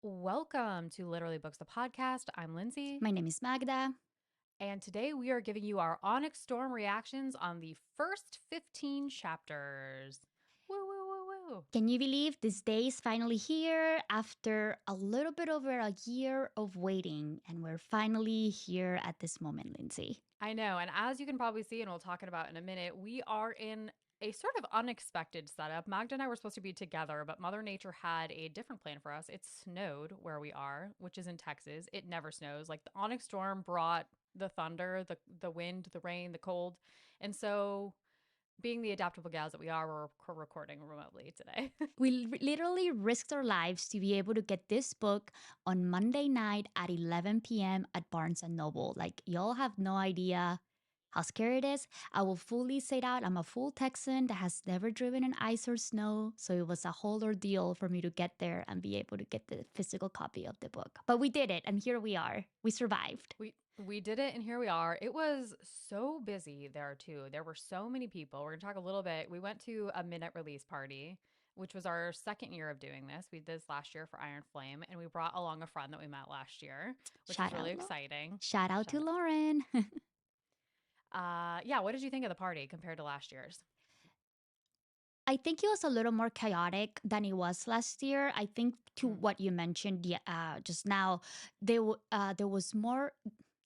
Welcome to Literally Books, the podcast. I'm Lindsay, My name is Magda. and today we are giving you our Onyx Storm reactions on the first 15 chapters. Woo, woo, woo, woo. Can you believe this day is finally here after a little bit over a year of waiting? And we're finally here at this moment, Lindsay. I know, and as you can probably see, and we'll talk about in a minute, we are in a sort of unexpected setup. Magda and I were supposed to be together, but Mother Nature had a different plan for us. It snowed where we are, which is in Texas. It never snows. Like the Onyx Storm brought the thunder, the wind, the rain, the cold. And so being the adaptable gals that we are, we're recording remotely today. Literally risked our lives to be able to get this book on Monday night at 11 p.m. at Barnes and Noble. Like, y'all have no idea how scary it is. I will fully say that I'm a full Texan that has never driven in ice or snow. So it was a whole ordeal for me to get there and be able to get the physical copy of the book. But we did it, and here we are. We survived. We did it and here we are. It was so busy there too. There were so many people. We're going to talk a little bit. We went to a midnight release party, which was our second year of doing this. We did this last year for Iron Flame, and we brought along a friend that we met last year, which was Shout really out, exciting. shout out to Shout Lauren. yeah, what did you think of the party compared to last year's? I think it was a little more chaotic than it was last year. I think to Mm. what you mentioned just now, there was more.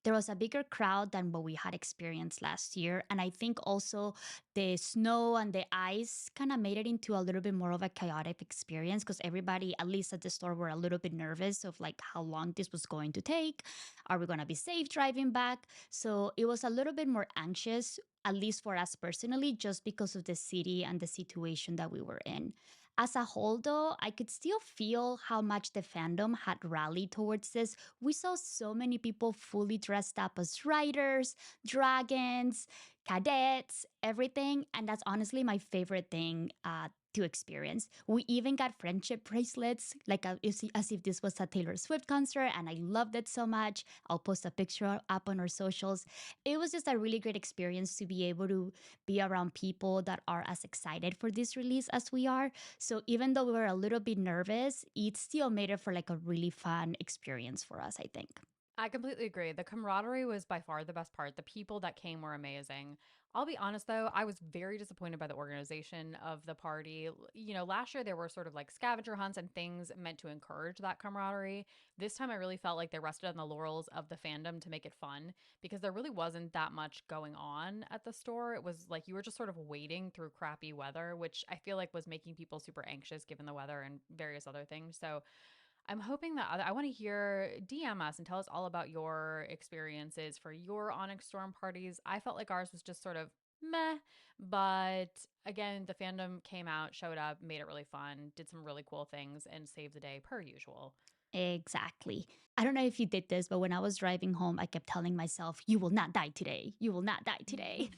There was a bigger crowd than what we had experienced last year, and I think also the snow and the ice kind of made it into a little bit more of a chaotic experience because everybody, at least at the store, were a little bit nervous of like how long this was going to take. Are we going to be safe driving back? So it was a little bit more anxious, at least for us personally, just because of the city and the situation that we were in. As a whole, though, I could still feel how much the fandom had rallied towards this. We saw so many people fully dressed up as riders, dragons, cadets, everything. And that's honestly my favorite thing to experience. We even got friendship bracelets, like as if this was a Taylor Swift concert. And I loved it so much. I'll post a picture up on our socials. It was just a really great experience to be able to be around people that are as excited for this release as we are. So even though we were a little bit nervous, it still made it for like a really fun experience for us, I think. I completely agree. The camaraderie was by far the best part. The people that came were amazing. I'll be honest though, I was very disappointed by the organization of the party. You know, last year there were sort of like scavenger hunts and things meant to encourage that camaraderie. This time I really felt like they rested on the laurels of the fandom to make it fun because there really wasn't that much going on at the store. It was like you were just sort of waiting through crappy weather, which I feel like was making people super anxious given the weather and various other things. So I'm hoping that I want to hear DM us and tell us all about your experiences for your Onyx Storm parties. I felt like ours was just sort of meh, but again, the fandom came out, showed up, made it really fun, did some really cool things, and saved the day per usual. Exactly. I don't know if you did this, but when I was driving home, I kept telling myself, "You will not die today. You will not die today."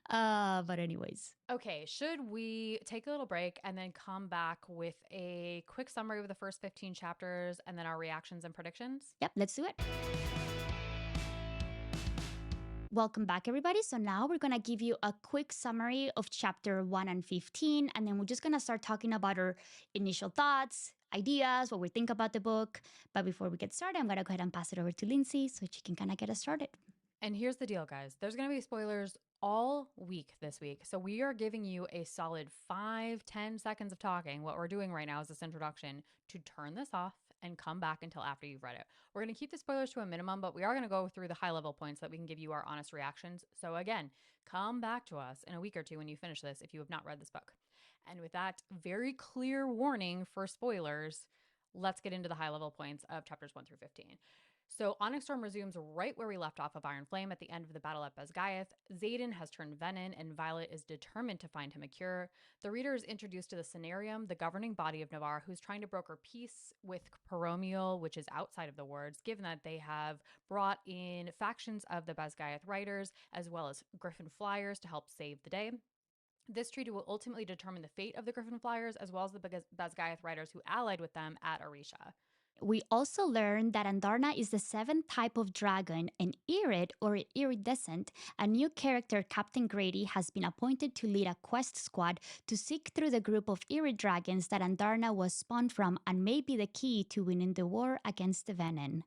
But anyways, Okay, should we take a little break and then come back with a quick summary of the first 15 chapters and then our reactions and predictions? yep, let's do it. Welcome back, everybody. So now we're gonna give you a quick summary of chapter 1 and 15, and then we're just gonna start talking about our initial thoughts, ideas, what we think about the book. But before we get started, I'm gonna go ahead and pass it over to Lindsay so she can kind of get us started. And here's the deal, guys. There's going to be spoilers all week this week. So we are giving you a solid 5-10 seconds of talking. What we're doing right now is this introduction to turn this off and come back until after you've read it. We're going to keep the spoilers to a minimum, but we are going to go through the high level points so that we can give you our honest reactions. So again, come back to us in a week or two when you finish this if you have not read this book. And with that very clear warning for spoilers, let's get into the high level points of chapters 1 through 15. So Onyx Storm resumes right where we left off of Iron Flame at the end of the battle at Basgiath. Xaden has turned Venin, and Violet is determined to find him a cure. The reader is introduced to the Cenarium, the governing body of Navarre, who's trying to broker peace with Paromial, which is outside of the wards, given that they have brought in factions of the Basgiath Riders, as well as Griffin Flyers to help save the day. This treaty will ultimately determine the fate of the Griffin Flyers, as well as the Basgiath Riders who allied with them at Arisha. We also learned that Andarna is the seventh type of dragon, an irid or iridescent. A new character, Captain Grady, has been appointed to lead a quest squad to seek through the group of irid dragons that Andarna was spawned from and may be the key to winning the war against the Venin.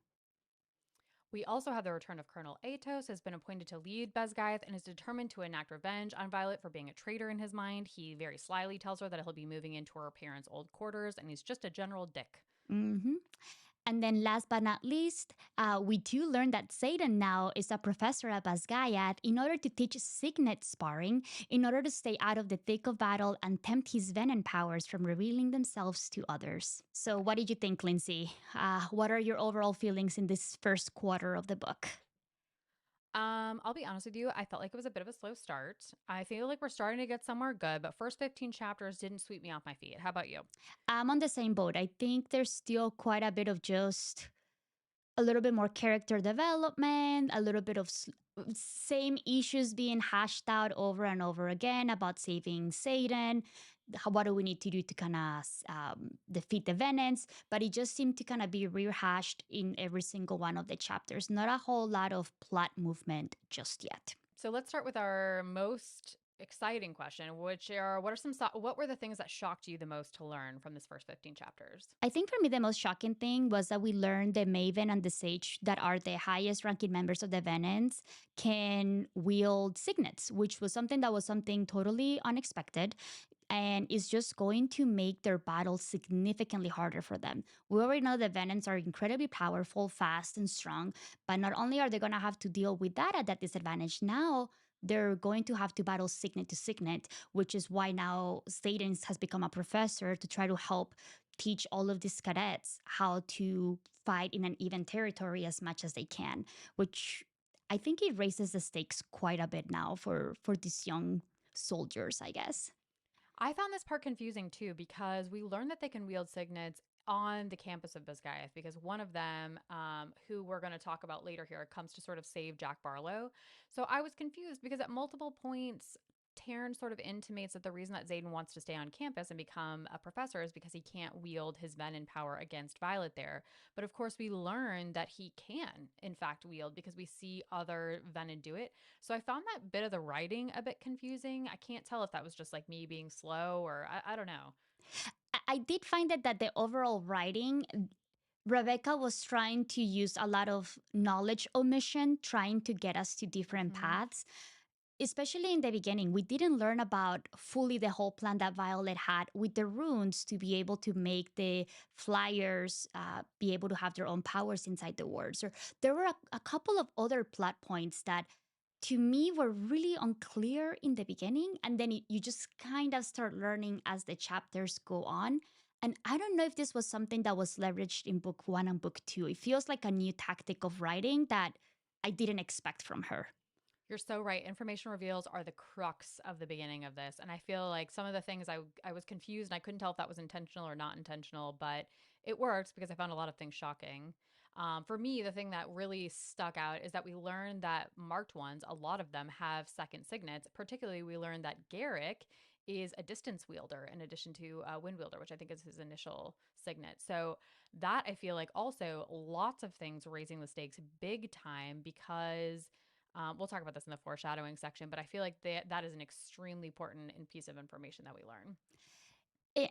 We also have the return of Colonel Atos, has been appointed to lead Bezgaith and is determined to enact revenge on Violet for being a traitor in his mind. He very slyly tells her that he'll be moving into her parents' old quarters, and he's just a general dick. Mm-hmm. And then last but not least, we do learn that Satan now is a professor at Basgayat in order to teach Signet sparring, in order to stay out of the thick of battle and tempt his venom powers from revealing themselves to others. So what did you think, Lindsay? What are your overall feelings in this first quarter of the book? I'll be honest with you. I felt like it was a bit of a slow start. I feel like we're starting to get somewhere good, but first 15 chapters didn't sweep me off my feet. How about you? I'm on the same boat. I think there's still quite a bit of just a little bit more character development, a little bit of same issues being hashed out over and over again about saving Satan. What do we need to do to kind of defeat the Venants? But it just seemed to kind of be rehashed in every single one of the chapters. Not a whole lot of plot movement just yet. So let's start with our most exciting question, which are what were the things that shocked you the most to learn from this first 15 chapters? I think for me, the most shocking thing was that we learned the Maven and the Sage, that are the highest ranking members of the Venants, can wield Signets, which was something totally unexpected and is just going to make their battle significantly harder for them. We already know the Venants are incredibly powerful, fast, and strong, but not only are they going to have to deal with that at that disadvantage, now they're going to have to battle Signet to Signet, which is why now Satan has become a professor to try to help teach all of these cadets how to fight in an even territory as much as they can, which I think it raises the stakes quite a bit now for these young soldiers, I guess. I found this part confusing too because we learned that they can wield signets on the campus of Biscayeth because one of them, who we're going to talk about later here, comes to sort of save Jack Barlow. So I was confused because at multiple points, Taryn sort of intimates that the reason that Zayden wants to stay on campus and become a professor is because he can't wield his Venin power against Violet there. But of course, we learn that he can, in fact, wield because we see other Venin do it. So I found that bit of the writing a bit confusing. I can't tell if that was just like me being slow or I don't know. I did find that the overall writing, Rebecca was trying to use a lot of knowledge omission, trying to get us to different Mm-hmm. paths. Especially in the beginning, we didn't learn about fully the whole plan that Violet had with the runes to be able to make the flyers be able to have their own powers inside the words. Or there were a couple of other plot points that to me were really unclear in the beginning, and then you just kind of start learning as the chapters go on. And I don't know if this was something that was leveraged in book one and book two. It feels like a new tactic of writing that I didn't expect from her. You're so right. Information reveals are the crux of the beginning of this. And I feel like some of the things I was confused and I couldn't tell if that was intentional or not intentional, but it worked because I found a lot of things shocking. For me, the thing that really stuck out is that we learned that marked ones, a lot of them have second signets. Particularly, we learned that Garrick is a distance wielder in addition to a wind wielder, which I think is his initial signet. So that I feel like also lots of things raising the stakes big time because we'll talk about this in the foreshadowing section, but I feel like that is an extremely important piece of information that we learn.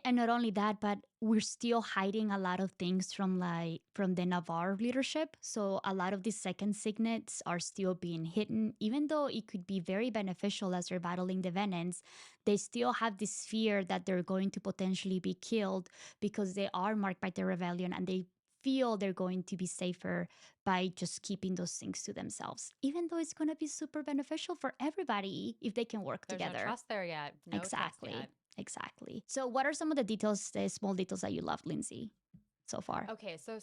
And not only that, but we're still hiding a lot of things from the Navarre leadership. So a lot of these second signets are still being hidden, even though it could be very beneficial as they're battling the Venants. They still have this fear that they're going to potentially be killed because they are marked by the rebellion, and they feel they're going to be safer by just keeping those things to themselves, even though it's going to be super beneficial for everybody if they can work There's no together. trust there yet. No trust Exactly. yet. Exactly. So, what are some of the details, the small details that you love, Lindsay, so far? Okay, so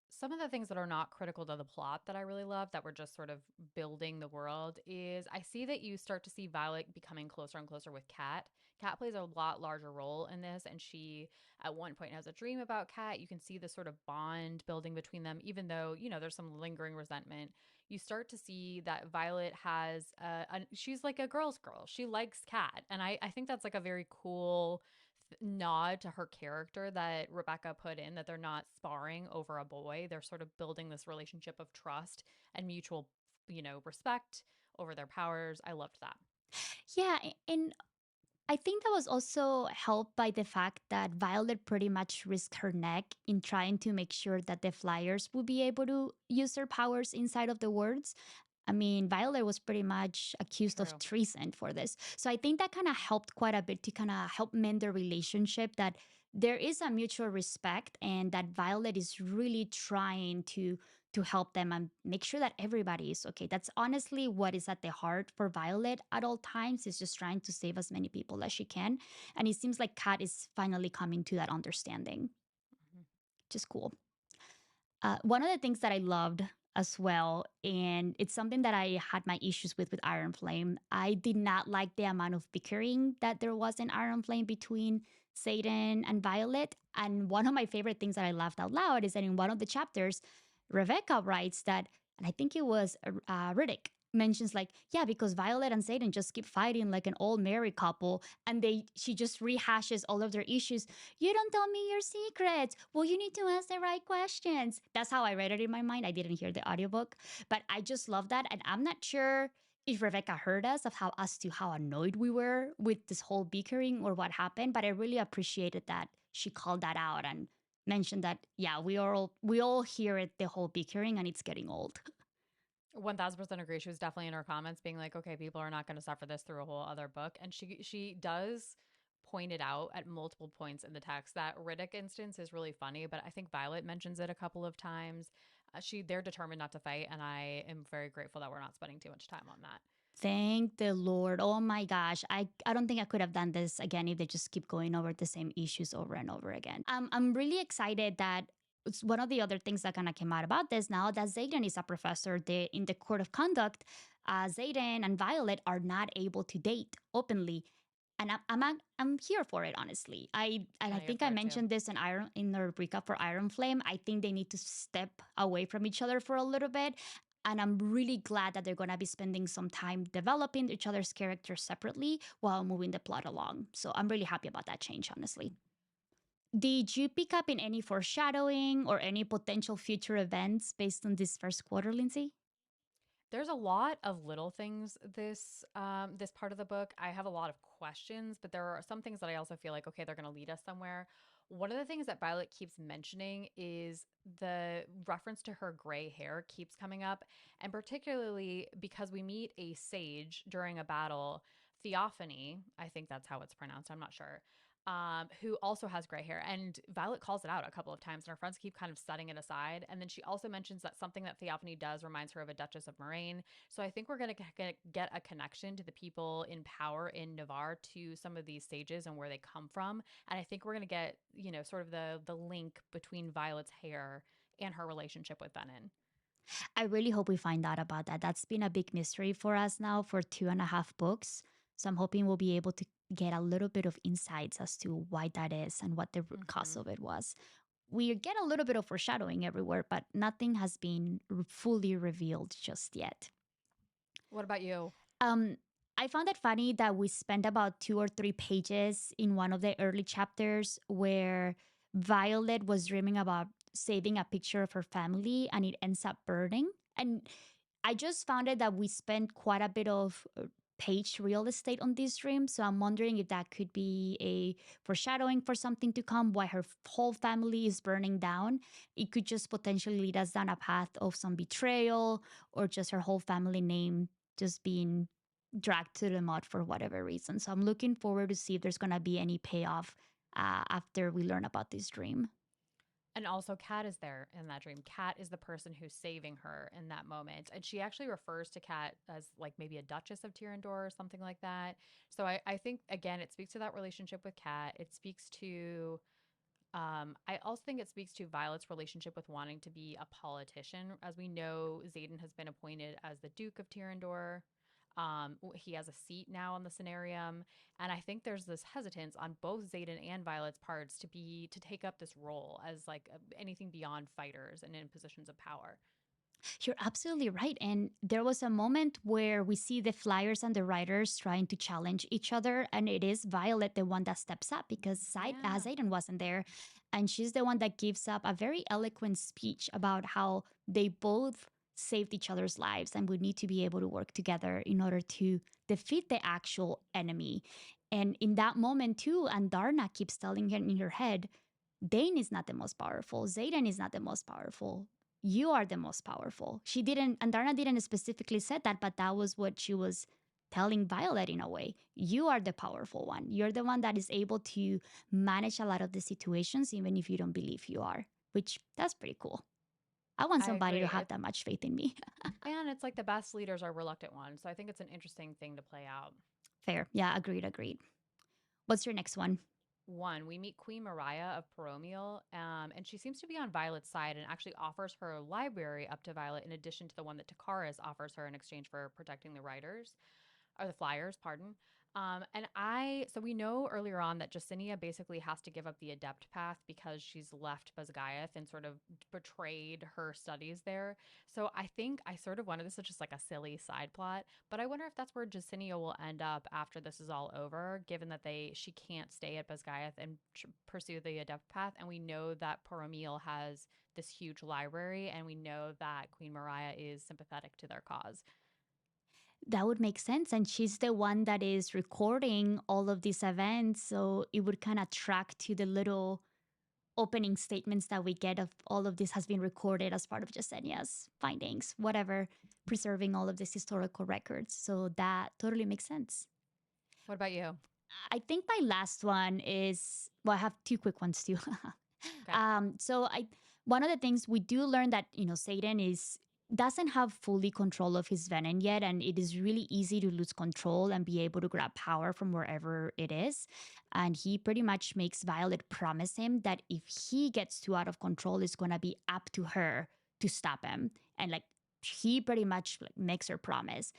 some of the things that are not critical to the plot that I really love that we're just sort of building the world is I see that you start to see Violet becoming closer and closer with Kat. Kat plays a lot larger role in this, and she at one point has a dream about Kat. You can see the sort of bond building between them, even though, there's some lingering resentment. You start to see that Violet has, she's like a girl's girl. She likes Kat. And I think that's like a very cool nod to her character that Rebecca put in, that they're not sparring over a boy. They're sort of building this relationship of trust and mutual, respect over their powers. I loved that. Yeah, and I think that was also helped by the fact that Violet pretty much risked her neck in trying to make sure that the Flyers would be able to use their powers inside of the words. I mean, Violet was pretty much accused of True. treason for this. So I think that kind of helped quite a bit to kind of help mend the relationship, that there is a mutual respect and that Violet is really trying to help them and make sure that everybody is okay. That's honestly what is at the heart for Violet at all times, is just trying to save as many people as she can. And it seems like Kat is finally coming to that understanding, Mhm. which is cool. One of the things that I loved as well, and it's something that I had my issues with Iron Flame. I did not like the amount of bickering that there was in Iron Flame between Satan and Violet. And one of my favorite things that I laughed out loud is that in one of the chapters, Rebecca writes that, and I think it was Riddick mentions like, yeah, because Violet and Satan just keep fighting like an old married couple, and she just rehashes all of their issues. You don't tell me your secrets. Well, you need to ask the right questions. That's how I read it in my mind. I didn't hear the audiobook, but I just love that. And I'm not sure if Rebecca heard us of how as to how annoyed we were with this whole bickering or what happened, but I really appreciated that she called that out and mentioned that, yeah, we all hear it, the whole bickering, and it's getting old. 1000% agree. She was definitely in her comments being like, okay, people are not going to suffer this through a whole other book. And she does point it out at multiple points in the text. That Riddick instance is really funny, but I think Violet mentions it a couple of times. They're determined not to fight, and I am very grateful that we're not spending too much time on that. Thank the Lord. Oh my gosh. I don't think I could have done this again if they just keep going over the same issues over and over again. I'm really excited that it's one of the other things that kind of came out about this now, that Zayden is a professor in the Court of Conduct. Zayden and Violet are not able to date openly. And I'm here for it, honestly. I I'm here think I for it too. mentioned this in the recap for Iron Flame. I think they need to step away from each other for a little bit, and I'm really glad that they're going to be spending some time developing each other's characters separately while moving the plot along. So I'm really happy about that change, honestly. Did you pick up in any foreshadowing or any potential future events based on this first quarter, Lindsay? There's a lot of little things this part of the book. I have a lot of questions, but there are some things that I also feel like, okay, they're going to lead us somewhere. One of the things that Violet keeps mentioning is the reference to her gray hair keeps coming up, and particularly because we meet a sage during a battle, Theophany, I think that's how it's pronounced. I'm not sure. Who also has gray hair. And Violet calls it out a couple of times, and her friends keep kind of setting it aside. And then she also mentions that something that Theophany does reminds her of a Duchess of Moraine. So I think we're going to get a connection to the people in power in Navarre, to some of these sages and where they come from. And I think we're going to get, sort of the link between Violet's hair and her relationship with Venin. I really hope we find out about that. That's been a big mystery for us now for 2.5 books. So I'm hoping we'll be able to get a little bit of insights as to why that is and what the root cause Mm-hmm. of it was. We get a little bit of foreshadowing everywhere, but nothing has been fully revealed just yet. What about you? Um, I found it funny that we spent about 2 or 3 pages in one of the early chapters where Violet was dreaming about saving a picture of her family and it ends up burning. And I just found it that we spent quite a bit of page real estate on this dream. So I'm wondering if that could be a foreshadowing for something to come, why her whole family is burning down. It could just potentially lead us down a path of some betrayal or just her whole family name just being dragged to the mud for whatever reason. So I'm looking forward to see if there's going to be any payoff after we learn about this dream. And also, Kat is there in that dream. Kat is the person who's saving her in that moment. And she actually refers to Kat as like maybe a Duchess of Tyrandor or something like that. So I think, again, it speaks to that relationship with Kat. It speaks to, I also think it speaks to Violet's relationship with wanting to be a politician. As we know, Xaden has been appointed as the Duke of Tyrandor. He has a seat now on the scenarium, and I think there's this hesitance on both Xaden and Violet's parts to take up this role as like anything beyond fighters and in positions of power. You're absolutely right. And there was a moment where we see the flyers and the writers trying to challenge each other. And it is Violet, the one that steps up because Yeah. Zayden wasn't there. And she's the one that gives up a very eloquent speech about how they both saved each other's lives and would need to be able to work together in order to defeat the actual enemy. And in that moment, too, Andarna keeps telling her in her head, Dane is not the most powerful. Zayden is not the most powerful. You are the most powerful. She didn't, and Darna didn't specifically said that, but that was what she was telling Violet in a way. You are the powerful one. You're the one that is able to manage a lot of the situations, even if you don't believe you are, which that's pretty cool. I want I somebody to agree. have that much faith in me. And it's like the best leaders are reluctant ones. So I think it's an interesting thing to play out. Fair. Yeah, agreed, agreed. What's your next one? One, we meet Queen Mariah of Paromial, and she seems to be on Violet's side and actually offers her library up to Violet in addition to the one that Takaris offers her in exchange for protecting the writers or the flyers, pardon. So we know earlier on that Jacinia basically has to give up the adept path because she's left Basgiath and sort of betrayed her studies there. So I think I sort of wonder, this is just like a silly side plot, but I wonder if that's where Jacinia will end up after this is all over, given that she can't stay at Basgiath and pursue the adept path. And we know that Poromiel has this huge library, and we know that Queen Mariah is sympathetic to their cause. That would make sense. And she's the one that is recording all of these events. So it would kind of track to the little opening statements that we get of all of this has been recorded as part of Jasenia's findings, whatever, preserving all of these historical records. So that totally makes sense. What about you? I think my last one is well, I have two quick ones too. Okay. So I one of the things we do learn that Satan is doesn't have fully control of his venom yet, and it is really easy to lose control and be able to grab power from wherever it is. And he pretty much makes Violet promise him that if he gets too out of control, it's gonna be up to her to stop him. And like he pretty much like, makes her promise.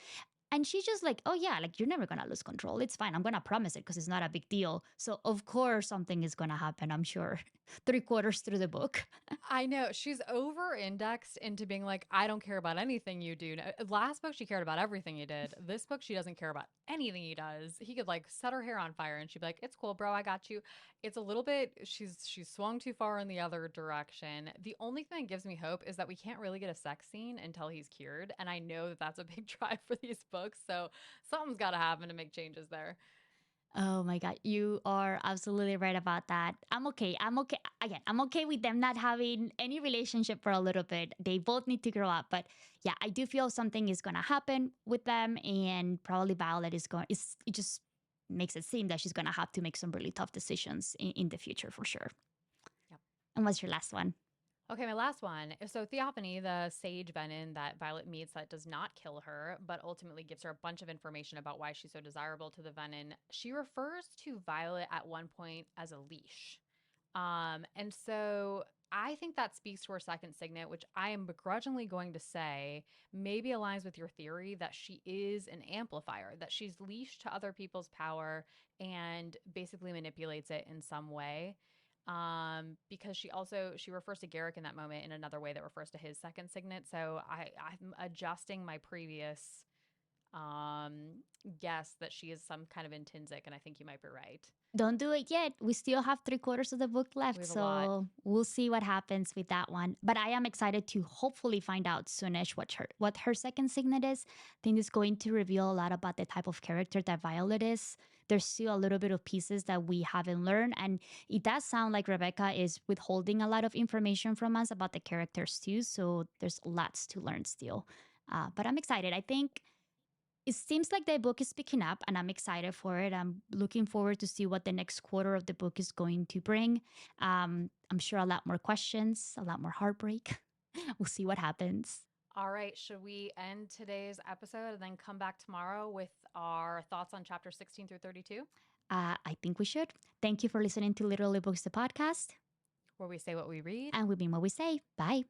And she's just like, oh, yeah, like you're never going to lose control. It's fine. I'm going to promise it because it's not a big deal. So, of course, something is going to happen, I'm sure. Three quarters through the book. I know she's over indexed into being like, I don't care about anything you do. Last book, she cared about everything he did. This book, she doesn't care about anything he does. He could like set her hair on fire and she'd be like, it's cool, bro. I got you. It's a little bit, she's swung too far in the other direction. The only thing that gives me hope is that we can't really get a sex scene until he's cured. And I know that that's a big drive for these books. So something's got to happen to make changes there. Oh my God, you are absolutely right about that. I'm okay. I'm okay. Again, I'm okay with them not having any relationship for a little bit. They both need to grow up. But yeah, I do feel something is going to happen with them. And probably Violet is going, it just makes it seem that she's going to have to make some really tough decisions in the future for sure. Yep. And what's your last one? Okay, my last one. So Theophany, the sage Venin that Violet meets that does not kill her, but ultimately gives her a bunch of information about why she's so desirable to the Venin. She refers to Violet at one point as a leash. And so I think that speaks to her second signet, which I am begrudgingly going to say maybe aligns with your theory that she is an amplifier, that she's leashed to other people's power and basically manipulates it in some way. Because she refers to Garrick in that moment in another way that refers to his second signet. So I'm adjusting my previous guess that she is some kind of intrinsic, and I think you might be right. Don't do it yet. We still have three quarters of the book We left, have a lot. so we'll see what happens with that one. But I am excited to hopefully find out soonish what her second signet is. I think it's going to reveal a lot about the type of character that Violet is. There's still a little bit of pieces that we haven't learned, and it does sound like Rebecca is withholding a lot of information from us about the characters too. So there's lots to learn still. But I'm excited. I think it seems like the book is picking up and I'm excited for it. I'm looking forward to see what the next quarter of the book is going to bring. I'm sure a lot more questions, a lot more heartbreak. We'll see what happens. All right, should we end today's episode and then come back tomorrow with our thoughts on chapter 16 through 32, I think we should. Thank you for listening to Literally Books, the podcast. where we say what we read? And we mean what we say. Bye.